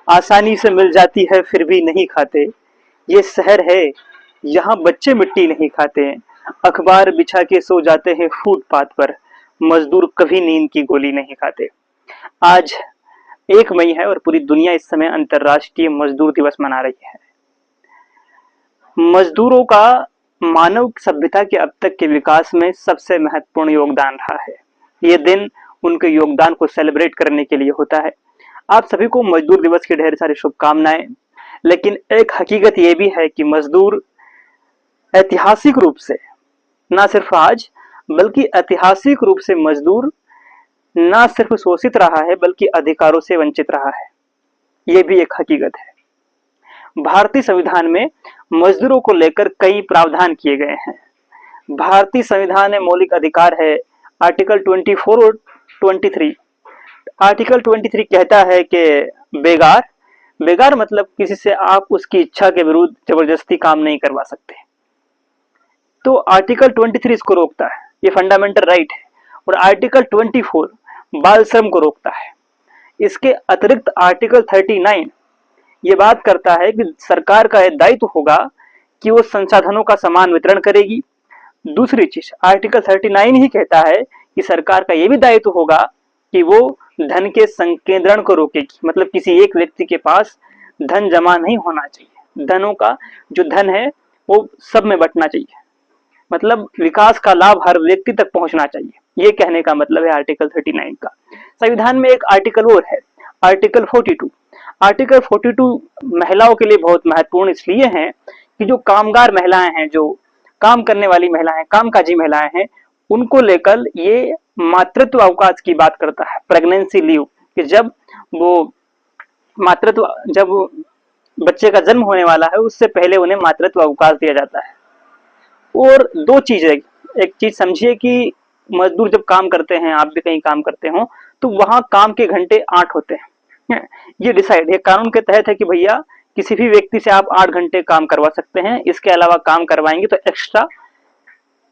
आसानी से मिल जाती है फिर भी नहीं खाते। ये शहर है यहाँ बच्चे मिट्टी नहीं खाते। अखबार बिछा के सो जाते हैं फुटपाथ पर, मजदूर कभी नींद की गोली नहीं खाते। आज 1 मई है और पूरी दुनिया इस समय अंतर्राष्ट्रीय मजदूर दिवस मना रही है। मजदूरों का मानव सभ्यता के अब तक के विकास में सबसे महत्वपूर्ण योगदान रहा है। ये दिन उनके योगदान को सेलिब्रेट करने के लिए होता है। आप सभी को मजदूर दिवस की ढेर सारी शुभकामनाएं। लेकिन एक हकीकत ये भी है कि मजदूर ऐतिहासिक रूप से, ना सिर्फ आज बल्कि ऐतिहासिक रूप से मजदूर ना सिर्फ शोषित रहा है बल्कि अधिकारों से वंचित रहा है। ये भी एक हकीकत है। भारतीय संविधान में मजदूरों को लेकर कई प्रावधान किए गए हैं। भारतीय संविधान में मौलिक अधिकार है, आर्टिकल 24 और 23। आर्टिकल 23 कहता है कि बेगार मतलब किसी से आप उसकी इच्छा के विरुद्ध जबरदस्ती काम नहीं करवा सकते। तो आर्टिकल 23 इसको रोकता है, ये फंडामेंटल राइट है। और आर्टिकल 24 बाल श्रम को रोकता है। इसके अतिरिक्त आर्टिकल 39 ये बात करता है कि सरकार का यह दायित्व होगा कि वो संसाधनों का समान वितरण करेगी। दूसरी चीज आर्टिकल 39 ही कहता है कि सरकार का यह भी दायित्व होगा कि वो धन के संकेंद्रण को रोकेगी। मतलब किसी एक व्यक्ति के पास धन जमा नहीं होना चाहिए, धनों का जो धन है वो सब में बंटना चाहिए। मतलब विकास का लाभ हर व्यक्ति तक पहुंचना चाहिए, ये कहने का मतलब है आर्टिकल 39 का। संविधान में एक आर्टिकल और है, आर्टिकल 42। आर्टिकल 42 महिलाओं के लिए बहुत महत्वपूर्ण इसलिए है कि जो कामगार महिलाएं हैं, जो काम करने वाली महिलाएं, कामकाजी महिलाएं हैं, उनको लेकर ये मातृत्व अवकाश की बात करता है, प्रेगनेंसी लीव, कि जब बच्चे का जन्म होने वाला है उससे पहले उन्हें मातृत्व अवकाश दिया जाता है। और दो चीजें, एक चीज समझिए कि मजदूर जब काम करते हैं, आप भी कहीं काम करते हो, तो वहां काम के घंटे 8 होते हैं। ये डिसाइड है कानून के तहत है कि भैया किसी भी व्यक्ति से आप 8 घंटे काम करवा सकते हैं। इसके अलावा काम करवाएंगे तो एक्स्ट्रा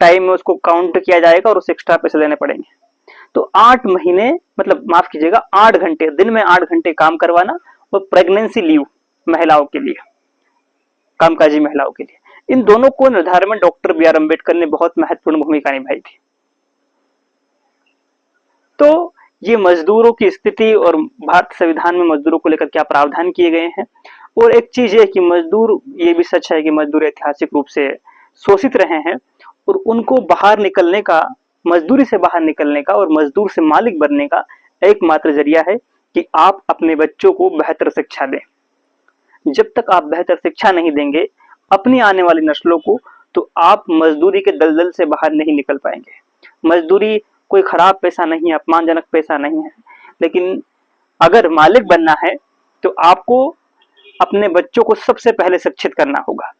टाइम में उसको काउंट किया जाएगा और उसे एक्स्ट्रा पैसे देने पड़ेंगे। तो 8 महीने, मतलब माफ कीजिएगा 8 घंटे, दिन में 8 घंटे काम करवाना, और प्रेगनेंसी लीव महिलाओं के लिए, कामकाजी महिलाओं के लिए। इन दोनों को निर्धारण में डॉक्टर बी आर अम्बेडकर ने बहुत महत्वपूर्ण भूमिका निभाई थी। तो ये मजदूरों की स्थिति और भारत संविधान में मजदूरों को लेकर क्या प्रावधान किए गए हैं। और एक चीज है कि मजदूर, ये भी सच है कि मजदूर ऐतिहासिक रूप से शोषित रहे हैं और उनको बाहर निकलने का, मजदूरी से बाहर निकलने का और मजदूर से मालिक बनने का एकमात्र जरिया है कि आप अपने बच्चों को बेहतर शिक्षा दें। जब तक आप बेहतर शिक्षा नहीं देंगे अपनी आने वाली नस्लों को, तो आप मजदूरी के दलदल से बाहर नहीं निकल पाएंगे। मजदूरी कोई खराब पेशा नहीं है, अपमानजनक पेशा नहीं है, लेकिन अगर मालिक बनना है तो आपको अपने बच्चों को सबसे पहले शिक्षित करना होगा।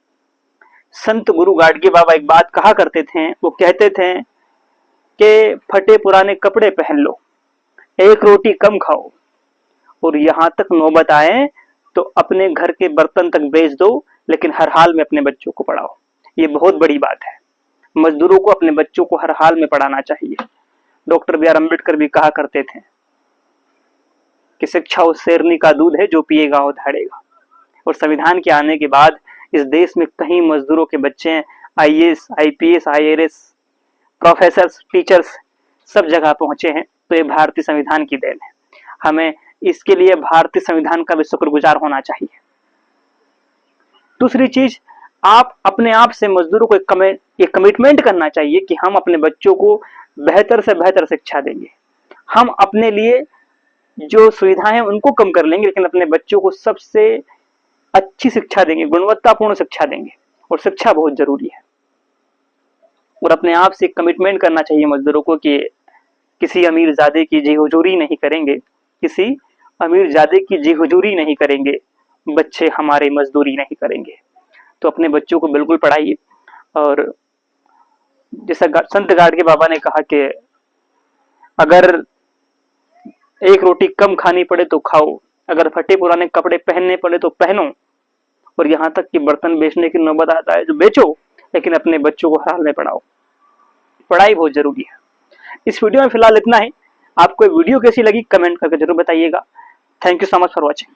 संत गुरु गाडगे बाबा एक बात कहा करते थे, वो कहते थे कि फटे पुराने कपड़े पहन लो, एक रोटी कम खाओ, और यहां तक नौबत आए तो अपने घर के बर्तन तक बेच दो, लेकिन हर हाल में अपने बच्चों को पढ़ाओ। ये बहुत बड़ी बात है। मजदूरों को अपने बच्चों को हर हाल में पढ़ाना चाहिए। डॉक्टर बी आर अम्बेडकर भी कहा करते थे कि शिक्षा उस शेरनी का दूध है जो पिएगा वो धाड़ेगा। और संविधान के आने के बाद इस देश में कई मजदूरों के बच्चे IAS, IPS, IRS, professor, teachers सब जगह पहुंचे हैं। तो ये भारतीय संविधान की देन है। हमें इसके लिए भारतीय संविधान का भी शुक्रगुजार होना चाहिए। दूसरी चीज, आप अपने आप से मजदूरों को एक कमिटमेंट करना चाहिए कि हम अपने बच्चों को बेहतर से बेहतर शिक्षा देंगे। हम अपने लिए जो सुविधाएं हैं उनको कम कर लेंगे, लेकिन अपने बच्चों को सबसे अच्छी शिक्षा देंगे, गुणवत्तापूर्ण शिक्षा देंगे। और शिक्षा बहुत जरूरी है। और अपने आप से कमिटमेंट करना चाहिए मजदूरों को कि किसी अमीरजादे की जी हुजूरी नहीं करेंगे, किसी अमीरजादे की जी हुजूरी नहीं करेंगे, बच्चे हमारे मजदूरी नहीं करेंगे। तो अपने बच्चों को बिल्कुल पढ़ाइए। और जैसा संत गाडगे बाबा ने कहा कि अगर एक रोटी कम खानी पड़े तो खाओ, अगर फटे पुराने कपड़े पहनने पड़े तो पहनो, और यहां तक कि बर्तन बेचने की नौबत आता है जो बेचो, लेकिन अपने बच्चों को हाल में पढ़ाओ। पढ़ाई बहुत जरूरी है। इस वीडियो में फिलहाल इतना ही। आपको वीडियो कैसी लगी कमेंट करके जरूर बताइएगा। Thank you so much for watching.